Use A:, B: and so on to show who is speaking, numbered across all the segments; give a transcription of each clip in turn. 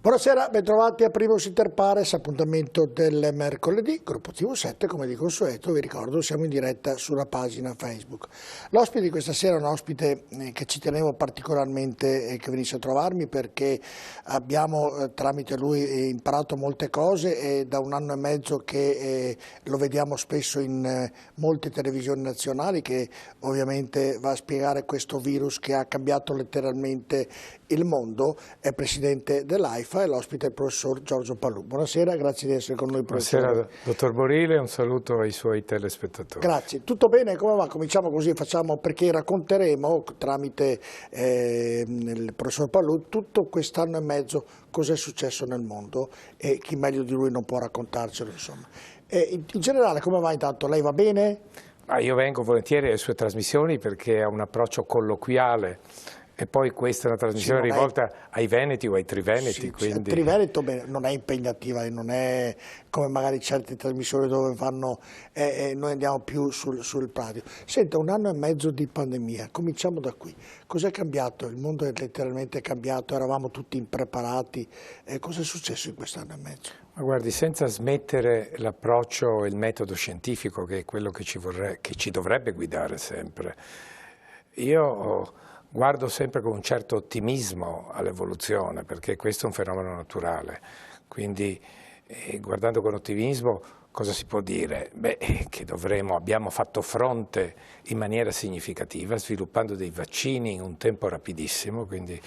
A: Buonasera, bentrovati a Primus Inter Pares, appuntamento del mercoledì, gruppo TV7, come di consueto, vi ricordo siamo in diretta sulla pagina Facebook. L'ospite di questa sera è un ospite che ci tenevo particolarmente che venisse a trovarmi perché abbiamo tramite lui imparato molte cose e da un anno e mezzo che lo vediamo spesso in molte televisioni nazionali, che ovviamente va a spiegare questo virus che ha cambiato letteralmente il mondo. È presidente dell'AIFA e l'ospite è il professor Giorgio Palù. Buonasera, grazie di essere con noi, professore.
B: Buonasera, dottor Borile, un saluto ai suoi telespettatori.
A: Grazie. Tutto bene? Come va? Cominciamo così, perché racconteremo tramite il professor Palù tutto quest'anno e mezzo cosa è successo nel mondo e chi meglio di lui non può raccontarcelo, insomma. In generale, come va intanto? Lei va bene?
B: Io vengo volentieri alle sue trasmissioni perché ha un approccio colloquiale. E poi questa è una trasmissione rivolta ai veneti o ai triveneti.
A: Sì,
B: quindi...
A: il triveneto non è impegnativa e non è come magari certe trasmissioni dove fanno, noi andiamo più sul prato. Senta, un anno e mezzo di pandemia, cominciamo da qui. Cos'è cambiato? Il mondo è letteralmente cambiato, eravamo tutti impreparati. Cosa è successo in quest'anno e mezzo?
B: Ma guardi, senza smettere l'approccio e il metodo scientifico, che è quello che ci dovrebbe guidare sempre, io guardo sempre con un certo ottimismo all'evoluzione, perché questo è un fenomeno naturale. Quindi, guardando con ottimismo, cosa si può dire? Beh, che abbiamo fatto fronte in maniera significativa, sviluppando dei vaccini in un tempo rapidissimo, quindi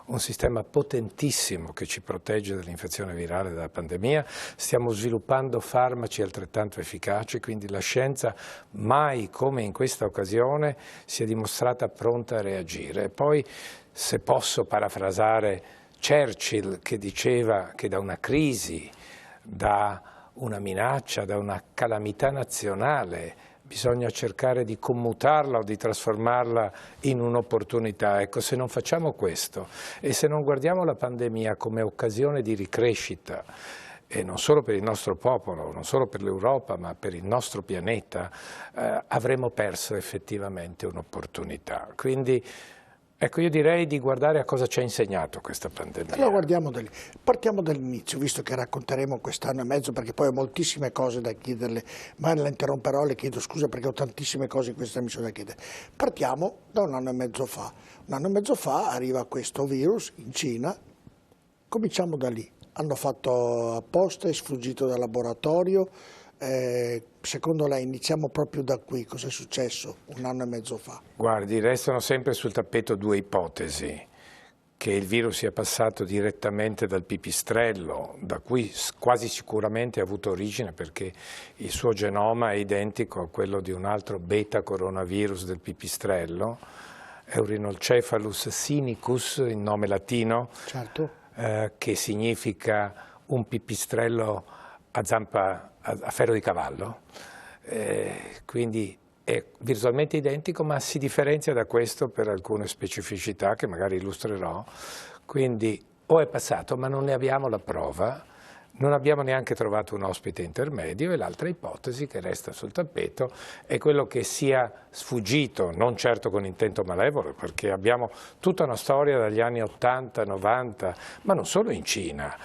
B: un sistema potentissimo che ci protegge dall'infezione virale e dalla pandemia. Stiamo sviluppando farmaci altrettanto efficaci, quindi la scienza mai come in questa occasione si è dimostrata pronta a reagire. Poi, se posso parafrasare Churchill, che diceva che da una crisi, da una minaccia, da una calamità nazionale, bisogna cercare di commutarla o di trasformarla in un'opportunità. Ecco, se non facciamo questo e se non guardiamo la pandemia come occasione di ricrescita, e non solo per il nostro popolo, non solo per l'Europa, ma per il nostro pianeta, avremo perso effettivamente un'opportunità. Quindi, ecco, io direi di guardare a cosa ci ha insegnato questa pandemia.
A: Allora guardiamo da lì. Partiamo dall'inizio, visto che racconteremo quest'anno e mezzo, perché poi ho moltissime cose da chiederle, ma la interromperò, le chiedo scusa perché ho tantissime cose in questa missione da chiedere. Partiamo da un anno e mezzo fa. Un anno e mezzo fa arriva questo virus in Cina, cominciamo da lì. Hanno fatto apposta, è sfuggito dal laboratorio. Secondo lei iniziamo proprio da qui, cosa è successo un anno e mezzo fa?
B: Guardi, restano sempre sul tappeto due ipotesi: che il virus sia passato direttamente dal pipistrello, da cui quasi sicuramente ha avuto origine perché il suo genoma è identico a quello di un altro beta coronavirus del pipistrello, Eurinolcephalus sinicus, in nome latino,
A: certo.
B: Che significa un pipistrello a ferro di cavallo, quindi è visualmente identico, ma si differenzia da questo per alcune specificità che magari illustrerò. Quindi o è passato, ma non ne abbiamo la prova, non abbiamo neanche trovato un ospite intermedio, e l'altra ipotesi che resta sul tappeto è quello che sia sfuggito, non certo con intento malevolo, perché abbiamo tutta una storia dagli anni 80, 90, ma non solo in Cina,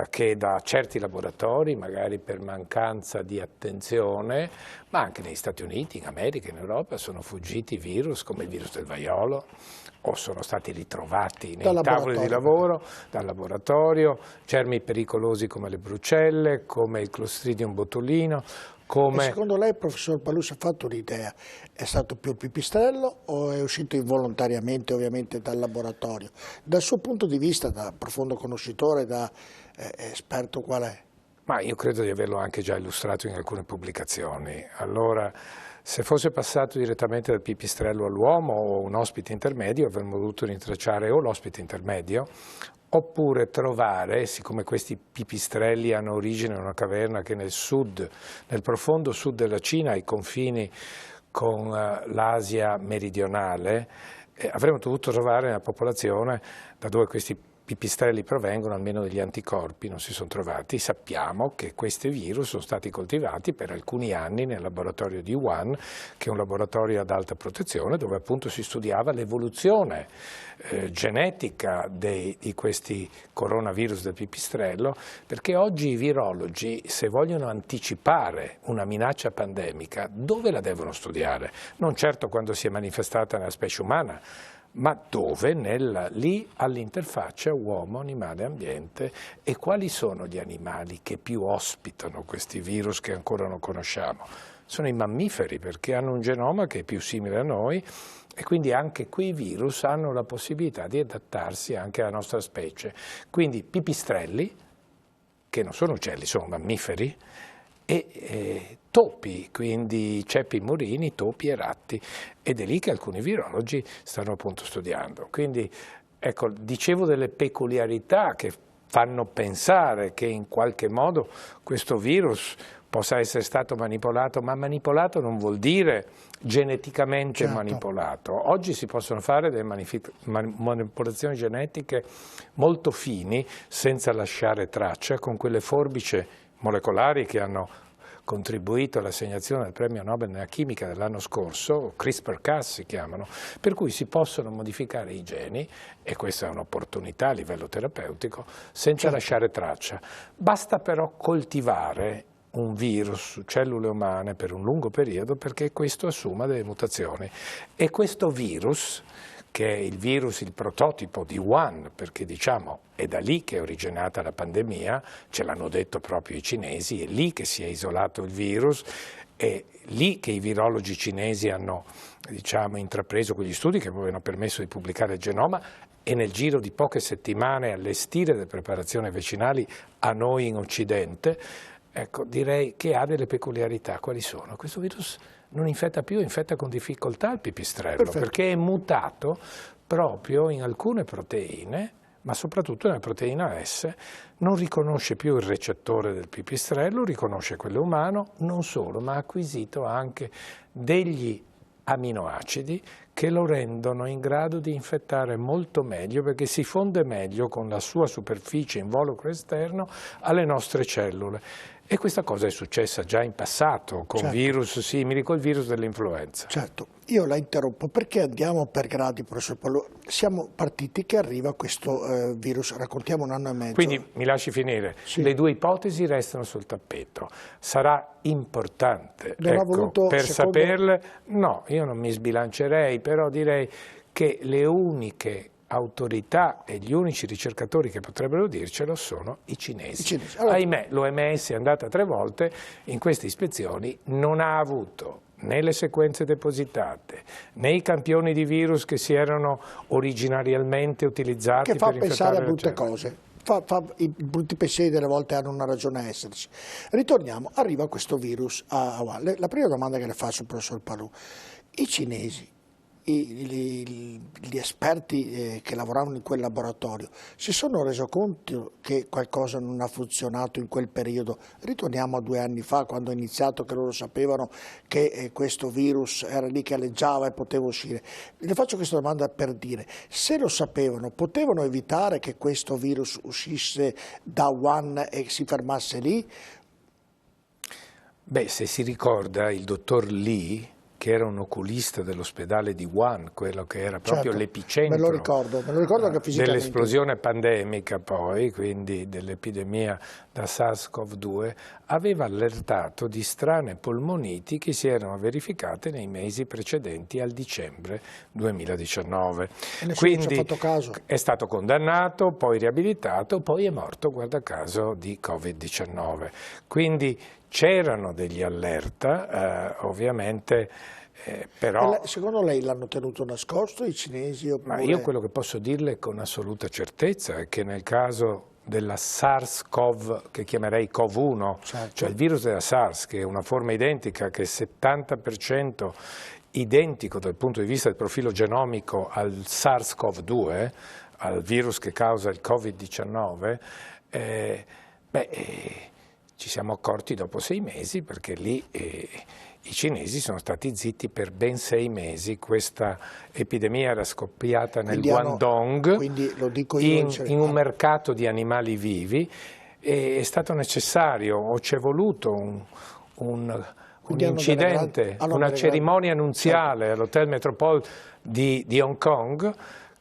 B: che da certi laboratori, magari per mancanza di attenzione, ma anche negli Stati Uniti, in America, in Europa, sono fuggiti virus come il virus del vaiolo, o sono stati ritrovati nei tavoli di lavoro, dal laboratorio, germi pericolosi come le brucelle, come il Clostridium botulino.
A: E secondo lei, professor Palù, si è fatto un'idea? È stato più il pipistrello o è uscito involontariamente, ovviamente, dal laboratorio? Dal suo punto di vista, da profondo conoscitore, da esperto, qual è?
B: Ma io credo di averlo anche già illustrato in alcune pubblicazioni. Allora, se fosse passato direttamente dal pipistrello all'uomo o un ospite intermedio, avremmo dovuto rintracciare o l'ospite intermedio, oppure trovare, siccome questi pipistrelli hanno origine in una caverna che nel sud, nel profondo sud della Cina, ai confini con l'Asia meridionale, avremmo dovuto trovare una popolazione da dove questi pipistrelli provengono, almeno degli anticorpi non si sono trovati. Sappiamo che questi virus sono stati coltivati per alcuni anni nel laboratorio di Wuhan, che è un laboratorio ad alta protezione, dove appunto si studiava l'evoluzione genetica di questi coronavirus del pipistrello, perché oggi i virologi, se vogliono anticipare una minaccia pandemica, dove la devono studiare? Non certo quando si è manifestata nella specie umana, ma dove? Lì all'interfaccia uomo, animale, ambiente. E quali sono gli animali che più ospitano questi virus che ancora non conosciamo? Sono i mammiferi, perché hanno un genoma che è più simile a noi e quindi anche quei virus hanno la possibilità di adattarsi anche alla nostra specie. Quindi pipistrelli, che non sono uccelli, sono mammiferi, e topi, quindi ceppi murini, topi e ratti, ed è lì che alcuni virologi stanno appunto studiando. Quindi ecco, dicevo delle peculiarità che fanno pensare che in qualche modo questo virus possa essere stato manipolato, ma manipolato non vuol dire geneticamente manipolato. Oggi si possono fare delle manipolazioni genetiche molto fini, senza lasciare traccia, con quelle forbici molecolari che hanno contribuito all'assegnazione del premio Nobel nella chimica dell'anno scorso, CRISPR-Cas si chiamano, per cui si possono modificare i geni, e questa è un'opportunità a livello terapeutico, senza lasciare traccia. Basta però coltivare un virus su cellule umane per un lungo periodo perché questo assuma delle mutazioni. E questo virus, che è il prototipo di Wuhan, perché diciamo è da lì che è originata la pandemia, ce l'hanno detto proprio i cinesi, è lì che si è isolato il virus, è lì che i virologi cinesi hanno intrapreso quegli studi che poi hanno permesso di pubblicare il genoma, e nel giro di poche settimane allestire le preparazioni vaccinali a noi in Occidente. Ecco, direi che ha delle peculiarità. Quali sono? Questo virus non infetta più, infetta con difficoltà il pipistrello, perché è mutato proprio in alcune proteine, ma soprattutto nella proteina S, non riconosce più il recettore del pipistrello, riconosce quello umano, non solo, ma ha acquisito anche degli aminoacidi che lo rendono in grado di infettare molto meglio, perché si fonde meglio con la sua superficie involucro esterno alle nostre cellule. E questa cosa è successa già in passato con virus simili, col virus dell'influenza.
A: Certo, io la interrompo perché andiamo per gradi, professor Pallu. Siamo partiti che arriva questo virus, raccontiamo un anno e mezzo.
B: Quindi mi lasci finire, le due ipotesi restano sul tappeto. Sarà importante per saperle, no, io non mi sbilancerei, però direi che le uniche autorità e gli unici ricercatori che potrebbero dircelo sono i cinesi. Allora, ahimè, l'OMS è andata 3 volte in queste ispezioni, non ha avuto né le sequenze depositate, né i campioni di virus che si erano originariamente utilizzati per infettare.
A: Che fa pensare a brutte cose. I brutti pensieri delle volte hanno una ragione a esserci. Ritorniamo, arriva questo virus a Wuhan. La prima domanda che le faccio, professor Pallu: i cinesi, gli esperti che lavoravano in quel laboratorio si sono resi conto che qualcosa non ha funzionato in quel periodo? Ritorniamo a 2 anni fa, quando è iniziato, che loro sapevano che questo virus era lì che alleggiava e poteva uscire. Le faccio questa domanda per dire: se lo sapevano, potevano evitare che questo virus uscisse da Wuhan e si fermasse lì?
B: Beh, se si ricorda, il dottor Li, che era un oculista dell'ospedale di Wuhan, quello che era proprio l'epicentro dell'esplosione pandemica poi, quindi dell'epidemia da SARS-CoV-2, aveva allertato di strane polmoniti che si erano verificate nei mesi precedenti al dicembre 2019. Quindi
A: ci ha fatto caso.
B: È stato condannato, poi riabilitato, poi è morto, guarda caso, di Covid-19. Quindi c'erano degli allerta, ovviamente, però...
A: Secondo lei l'hanno tenuto nascosto i cinesi? Oppure...
B: Ma io quello che posso dirle con assoluta certezza è che nel caso della SARS-CoV, che chiamerei CoV-1, cioè il virus della SARS, che è una forma identica, che è 70% identico dal punto di vista del profilo genomico al SARS-CoV-2, al virus che causa il Covid-19, ci siamo accorti dopo 6 mesi, perché lì i cinesi sono stati zitti per ben 6 mesi, questa epidemia era scoppiata nel Guangdong, in un mercato di animali vivi, e è stato necessario, o c'è voluto un incidente, una cerimonia nuziale all'Hotel Metropole di Hong Kong,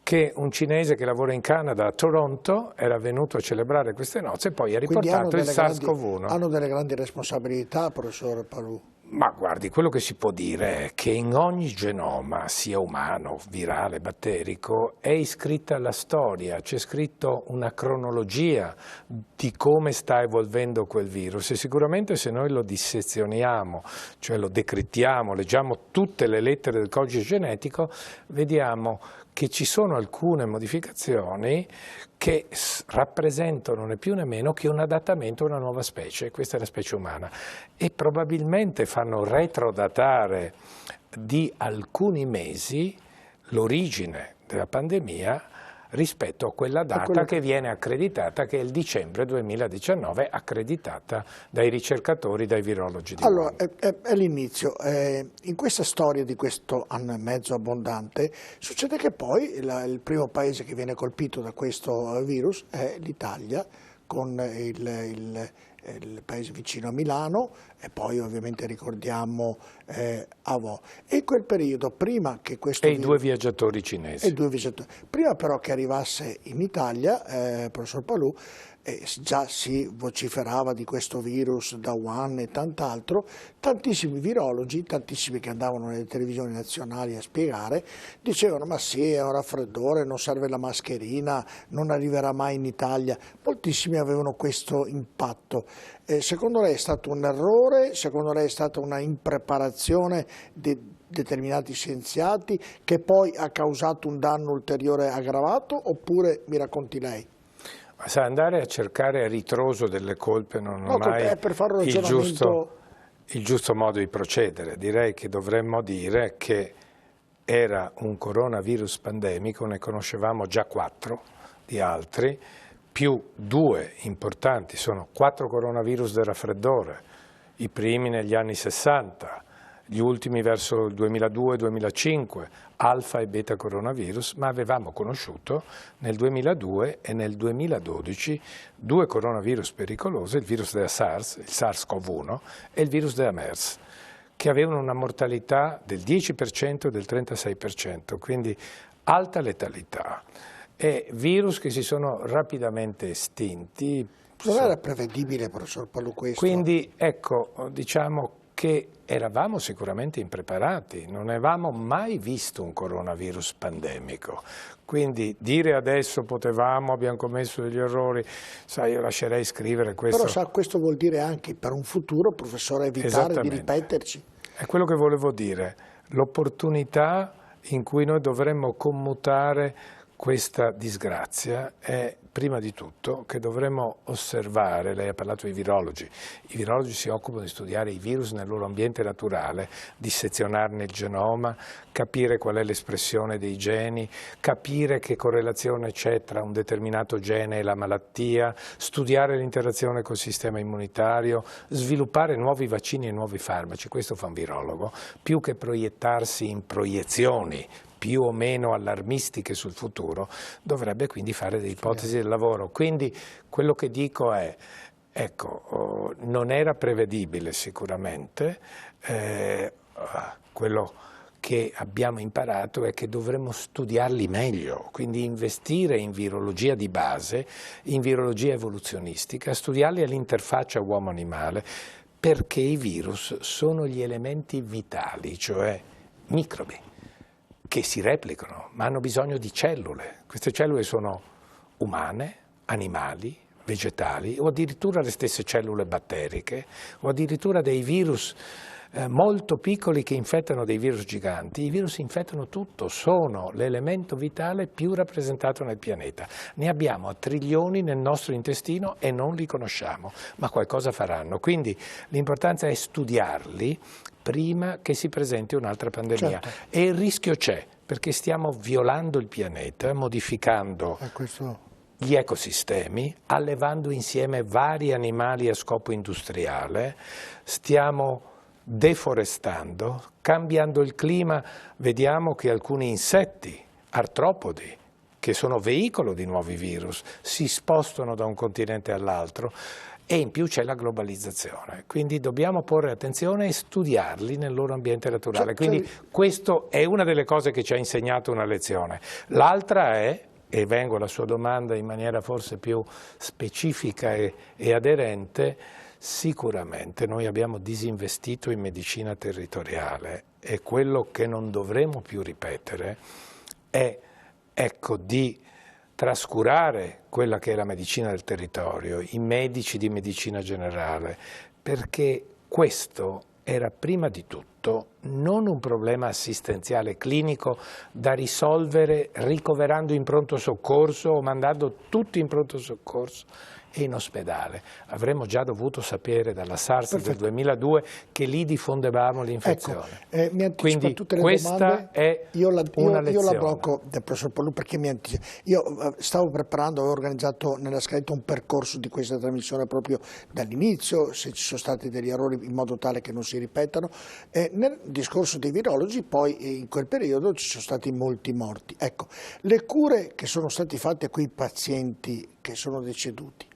B: che un cinese che lavora in Canada a Toronto era venuto a celebrare queste nozze e poi ha riportato il SARS-CoV-1.
A: Hanno delle grandi responsabilità, professore Palù?
B: Ma guardi, quello che si può dire è che in ogni genoma, sia umano, virale, batterico, è iscritta la storia, c'è scritto una cronologia di come sta evolvendo quel virus, e sicuramente se noi lo dissezioniamo, cioè lo decriptiamo, leggiamo tutte le lettere del codice genetico, vediamo che ci sono alcune modificazioni che rappresentano né più né meno che un adattamento a una nuova specie, questa è la specie umana, e probabilmente fanno retrodatare di alcuni mesi l'origine della pandemia rispetto a quella data che viene accreditata, che è il dicembre 2019, accreditata dai ricercatori, dai virologi di
A: Allora, è l'inizio. In questa storia di questo anno e mezzo abbondante, succede che poi il primo paese che viene colpito da questo virus è l'Italia, con il paese vicino a Milano, e poi ovviamente ricordiamo Avo. E in quel periodo, prima che questo
B: virus... due viaggiatori cinesi.
A: Prima però che arrivasse in Italia, professor Palù, già si vociferava di questo virus da Wuhan e tant'altro, tantissimi virologi, tantissimi che andavano nelle televisioni nazionali a spiegare, dicevano ma sì, è un raffreddore, non serve la mascherina, non arriverà mai in Italia. Moltissimi avevano questo impatto. Secondo lei è stato un errore? Secondo lei è stata una impreparazione di determinati scienziati che poi ha causato un danno ulteriore aggravato, oppure mi racconti lei?
B: Ma sa, andare a cercare a ritroso delle colpe non è mai
A: per fare un ragionamento...
B: il giusto modo di procedere. Direi che dovremmo dire che era un coronavirus pandemico, ne conoscevamo già 4 di altri, più 2 importanti, sono 4 coronavirus del raffreddore, i primi negli anni 60, gli ultimi verso il 2002-2005, alfa e beta coronavirus, ma avevamo conosciuto nel 2002 e nel 2012 2 coronavirus pericolosi, il virus della SARS, il SARS-CoV-1, e il virus della MERS, che avevano una mortalità del 10% e del 36%, quindi alta letalità, e virus che si sono rapidamente estinti.
A: Non era prevedibile, professor Palù, questo?
B: Quindi ecco, diciamo che eravamo sicuramente impreparati, non avevamo mai visto un coronavirus pandemico, quindi dire adesso potevamo, abbiamo commesso degli errori, sai, io lascerei scrivere questo.
A: Però sa, questo vuol dire anche per un futuro, professore, evitare di ripeterci.
B: È quello che volevo dire, l'opportunità in cui noi dovremmo commutare questa disgrazia è prima di tutto che dovremmo osservare, lei ha parlato di virologi, i virologi si occupano di studiare i virus nel loro ambiente naturale, dissezionarne il genoma, capire qual è l'espressione dei geni, capire che correlazione c'è tra un determinato gene e la malattia, studiare l'interazione col sistema immunitario, sviluppare nuovi vaccini e nuovi farmaci, questo fa un virologo, più che proiettarsi in proiezioni più o meno allarmistiche sul futuro, dovrebbe quindi fare delle ipotesi del lavoro. Quindi quello che dico è, ecco, non era prevedibile sicuramente, quello che abbiamo imparato è che dovremmo studiarli meglio, quindi investire in virologia di base, in virologia evoluzionistica, studiarli all'interfaccia uomo-animale, perché i virus sono gli elementi vitali, cioè microbi, che si replicano, ma hanno bisogno di cellule. Queste cellule sono umane, animali, vegetali, o addirittura le stesse cellule batteriche, o addirittura dei virus molto piccoli che infettano dei virus giganti. I virus infettano tutto, sono l'elemento vitale più rappresentato nel pianeta. Ne abbiamo a trilioni nel nostro intestino e non li conosciamo, ma qualcosa faranno. Quindi l'importanza è studiarli prima che si presenti un'altra pandemia. Certo. E il rischio c'è, perché stiamo violando il pianeta, modificando gli ecosistemi, allevando insieme vari animali a scopo industriale, stiamo deforestando, cambiando il clima, vediamo che alcuni insetti, artropodi, che sono veicolo di nuovi virus, si spostano da un continente all'altro, e in più c'è la globalizzazione, quindi dobbiamo porre attenzione e studiarli nel loro ambiente naturale. Quindi questa è una delle cose che ci ha insegnato una lezione. L'altra è, e vengo alla sua domanda in maniera forse più specifica e aderente, sicuramente noi abbiamo disinvestito in medicina territoriale e quello che non dovremo più ripetere è, ecco, di trascurare quella che è la medicina del territorio, i medici di medicina generale, perché questo era prima di tutto non un problema assistenziale clinico da risolvere ricoverando in pronto soccorso o mandando tutti in pronto soccorso e in ospedale. Avremmo già dovuto sapere dalla SARS del 2002 che lì diffondevamo l'infezione.
A: Ecco, mi anticipa
B: quindi
A: tutte le
B: questa
A: domande.
B: è
A: una lezione. Io la blocco del professor Pollù perché mi anticipa. Io stavo preparando, avevo organizzato nella scaletta un percorso di questa trasmissione proprio dall'inizio, se ci sono stati degli errori in modo tale che non si ripetano. Nel discorso dei virologi poi in quel periodo ci sono stati molti morti. Ecco, le cure che sono state fatte a quei pazienti che sono deceduti,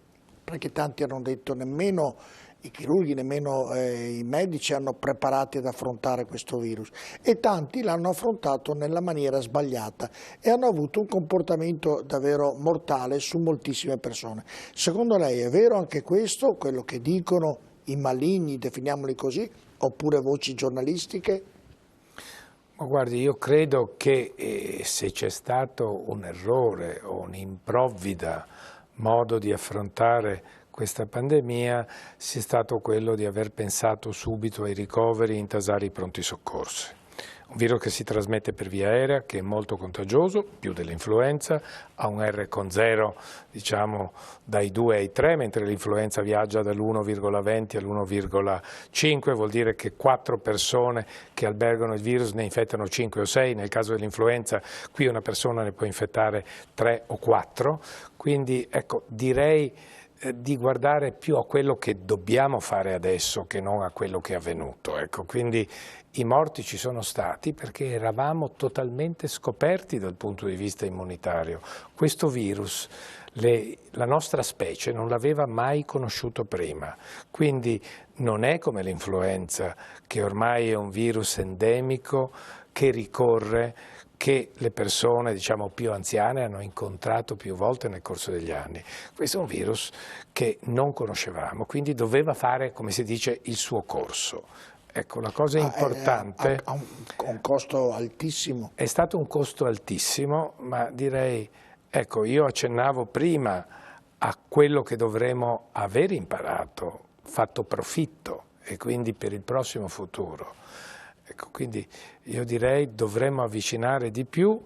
A: perché tanti hanno detto nemmeno i chirurghi, nemmeno i medici hanno preparati ad affrontare questo virus e tanti l'hanno affrontato nella maniera sbagliata e hanno avuto un comportamento davvero mortale su moltissime persone. Secondo lei è vero anche questo, quello che dicono i maligni, definiamoli così, oppure voci giornalistiche?
B: Ma guardi, io credo che se c'è stato un errore o un'improvvida modo di affrontare questa pandemia sia stato quello di aver pensato subito ai ricoveri e intasare i pronti soccorsi. Un virus che si trasmette per via aerea, che è molto contagioso, più dell'influenza, ha un R con 0, diciamo dai 2 ai 3, mentre l'influenza viaggia dall'1,20 all'1,5, vuol dire che 4 persone che albergano il virus ne infettano 5 o 6, nel caso dell'influenza qui una persona ne può infettare 3 o 4, quindi ecco, direi di guardare più a quello che dobbiamo fare adesso che non a quello che è avvenuto. Ecco, quindi i morti ci sono stati perché eravamo totalmente scoperti dal punto di vista immunitario. Questo virus, la nostra specie non l'aveva mai conosciuto prima, quindi non è come l'influenza che ormai è un virus endemico che ricorre, che le persone diciamo più anziane hanno incontrato più volte nel corso degli anni. Questo è un virus che non conoscevamo, quindi doveva fare, come si dice, il suo corso. Ecco, la cosa importante...
A: Ha un costo altissimo.
B: È stato un costo altissimo, ma direi, ecco, io accennavo prima a quello che dovremo aver imparato, fatto profitto, e quindi per il prossimo futuro. Ecco, quindi io direi dovremmo avvicinare di più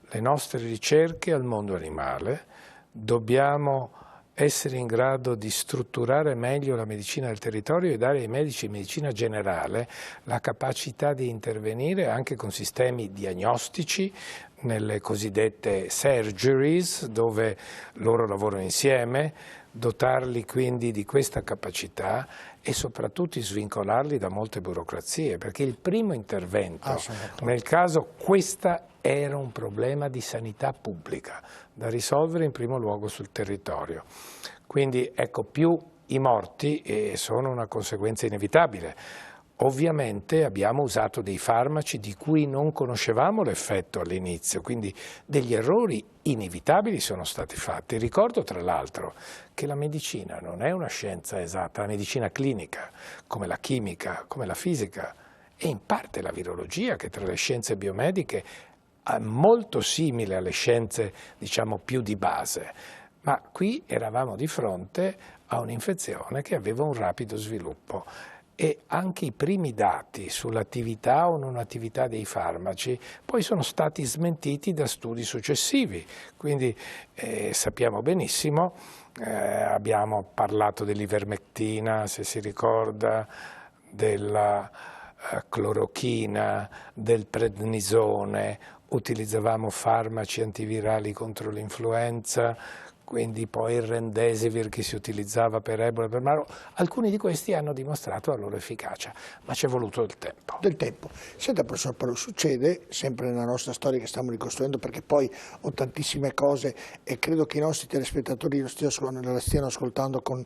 B: le nostre ricerche al mondo animale, dobbiamo essere in grado di strutturare meglio la medicina del territorio e dare ai medici di medicina generale la capacità di intervenire anche con sistemi diagnostici nelle cosiddette surgeries dove loro lavorano insieme, dotarli quindi di questa capacità e soprattutto svincolarli da molte burocrazie, perché il primo intervento, nel caso questa era un problema di sanità pubblica da risolvere in primo luogo sul territorio. Quindi ecco, più i morti sono una conseguenza inevitabile. Ovviamente abbiamo usato dei farmaci di cui non conoscevamo l'effetto all'inizio, quindi degli errori inevitabili sono stati fatti. Ricordo tra l'altro che la medicina non è una scienza esatta, la medicina clinica, come la chimica, come la fisica e in parte la virologia, che tra le scienze biomediche è molto simile alle scienze diciamo più di base, ma qui eravamo di fronte a un'infezione che aveva un rapido sviluppo. E anche i primi dati sull'attività o non attività dei farmaci poi sono stati smentiti da studi successivi, quindi sappiamo benissimo, abbiamo parlato dell'ivermectina, se si ricorda, della clorochina, del prednisone, utilizzavamo farmaci antivirali contro l'influenza quindi poi il Remdesivir che si utilizzava per Ebola e per Marburg, alcuni di questi hanno dimostrato la loro efficacia, ma ci è voluto del tempo.
A: Del tempo. Senta, professor Palù, succede sempre nella nostra storia che stiamo ricostruendo, perché poi ho tantissime cose e credo che i nostri telespettatori la stiano ascoltando con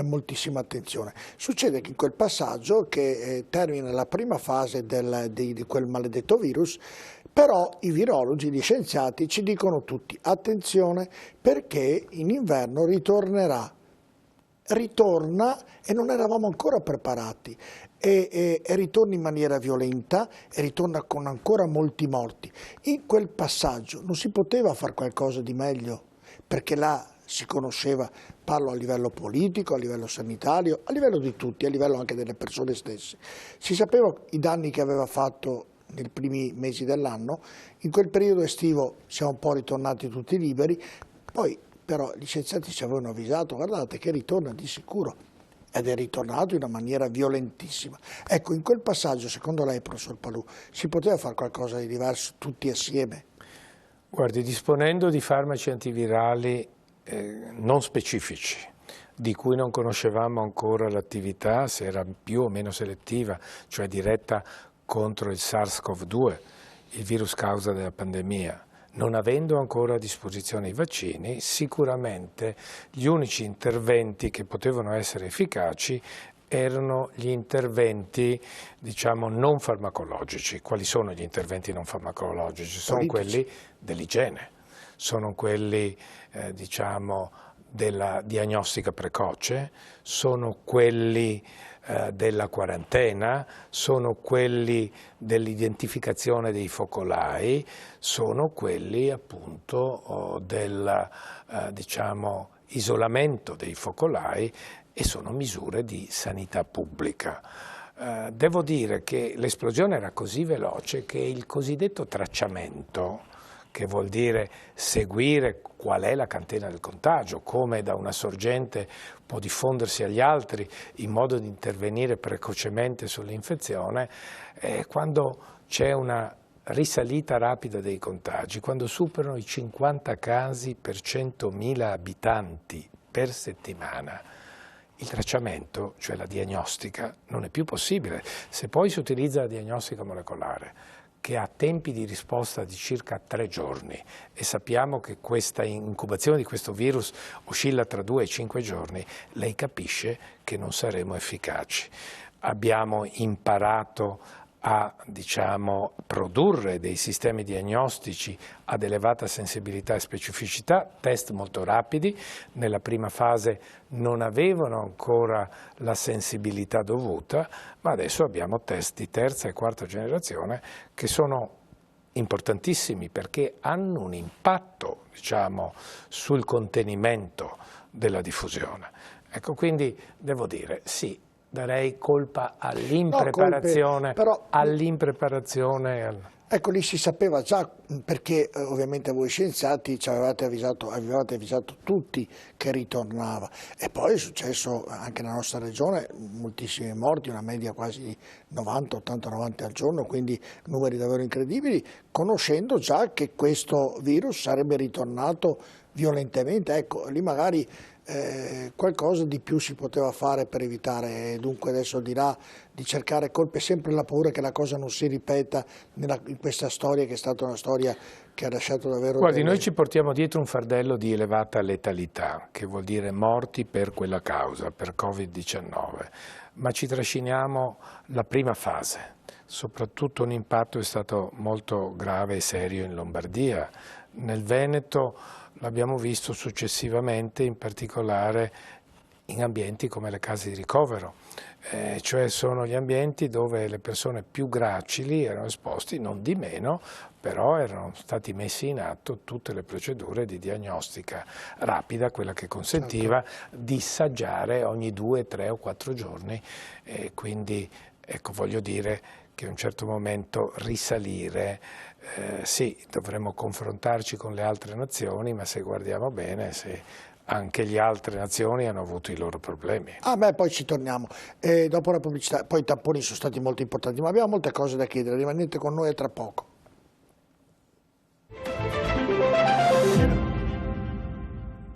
A: moltissima attenzione. Succede che in quel passaggio che termina la prima fase di quel maledetto virus, però i virologi, gli scienziati ci dicono tutti attenzione perché in inverno ritorna e non eravamo ancora preparati e ritorna in maniera violenta e ritorna con ancora molti morti. In quel passaggio non si poteva fare qualcosa di meglio perché là si conosceva, parlo a livello politico, a livello sanitario, a livello di tutti, a livello anche delle persone stesse. Si sapeva i danni che aveva fatto nei primi mesi dell'anno, in quel periodo estivo siamo un po' ritornati tutti liberi, poi però gli scienziati ci avevano avvisato, guardate che ritorna di sicuro, ed è ritornato in una maniera violentissima. Ecco, in quel passaggio, secondo lei, professor Palù, si poteva fare qualcosa di diverso tutti assieme?
B: Guardi, disponendo di farmaci antivirali non specifici, di cui non conoscevamo ancora l'attività, se era più o meno selettiva, cioè diretta contro il SARS-CoV-2, il virus causa della pandemia, non avendo ancora a disposizione i vaccini, sicuramente gli unici interventi che potevano essere efficaci erano gli interventi, diciamo, non farmacologici. Quali sono gli interventi non farmacologici? Sono quelli dell'igiene, sono quelli, diciamo, della diagnostica precoce, sono quelli della quarantena, sono quelli dell'identificazione dei focolai, sono quelli appunto del diciamo, isolamento dei focolai e sono misure di sanità pubblica. Devo dire che l'esplosione era così veloce che il cosiddetto tracciamento, che vuol dire seguire qual è la catena del contagio, come da una sorgente può diffondersi agli altri in modo di intervenire precocemente sull'infezione, quando c'è una risalita rapida dei contagi, quando superano i 50 casi per 100.000 abitanti per settimana, il tracciamento, cioè la diagnostica, non è più possibile. Se poi si utilizza la diagnostica molecolare, che ha tempi di risposta di circa 3 giorni e sappiamo che questa incubazione di questo virus oscilla tra 2 e 5 giorni, lei capisce che non saremo efficaci. Abbiamo imparato a, diciamo, produrre dei sistemi diagnostici ad elevata sensibilità e specificità, test molto rapidi, nella prima fase non avevano ancora la sensibilità dovuta, ma adesso abbiamo test di terza e quarta generazione che sono importantissimi perché hanno un impatto, diciamo, sul contenimento della diffusione. Ecco, quindi devo dire sì. Darei colpa all'impreparazione.
A: Ecco, lì si sapeva già, perché ovviamente voi scienziati ci avevate avvisato tutti che ritornava. E poi è successo anche nella nostra regione, moltissimi morti, una media quasi di 90, 80, 90 al giorno, quindi numeri davvero incredibili, conoscendo già che questo virus sarebbe ritornato violentemente. Ecco, lì magari qualcosa di più si poteva fare per evitare, dunque adesso al di là di cercare colpe, sempre la paura che la cosa non si ripeta in questa storia che è stata una storia che ha lasciato davvero...
B: Guardi, noi ci portiamo dietro un fardello di elevata letalità, che vuol dire morti per quella causa, per Covid-19, ma ci trasciniamo la prima fase, soprattutto un impatto è stato molto grave e serio in Lombardia, nel Veneto l'abbiamo visto successivamente, in particolare in ambienti come le case di ricovero, cioè sono gli ambienti dove le persone più gracili erano esposti, non di meno, però erano stati messi in atto tutte le procedure di diagnostica rapida, quella che consentiva di saggiare ogni 2, 3 o 4 giorni, e quindi ecco, voglio dire che a un certo momento risalire, sì, dovremmo confrontarci con le altre nazioni, ma se guardiamo bene, se anche le altre nazioni hanno avuto i loro problemi.
A: Ah beh, poi ci torniamo. Dopo la pubblicità, poi i tamponi sono stati molto importanti, ma abbiamo molte cose da chiedere, rimanete con noi a tra poco.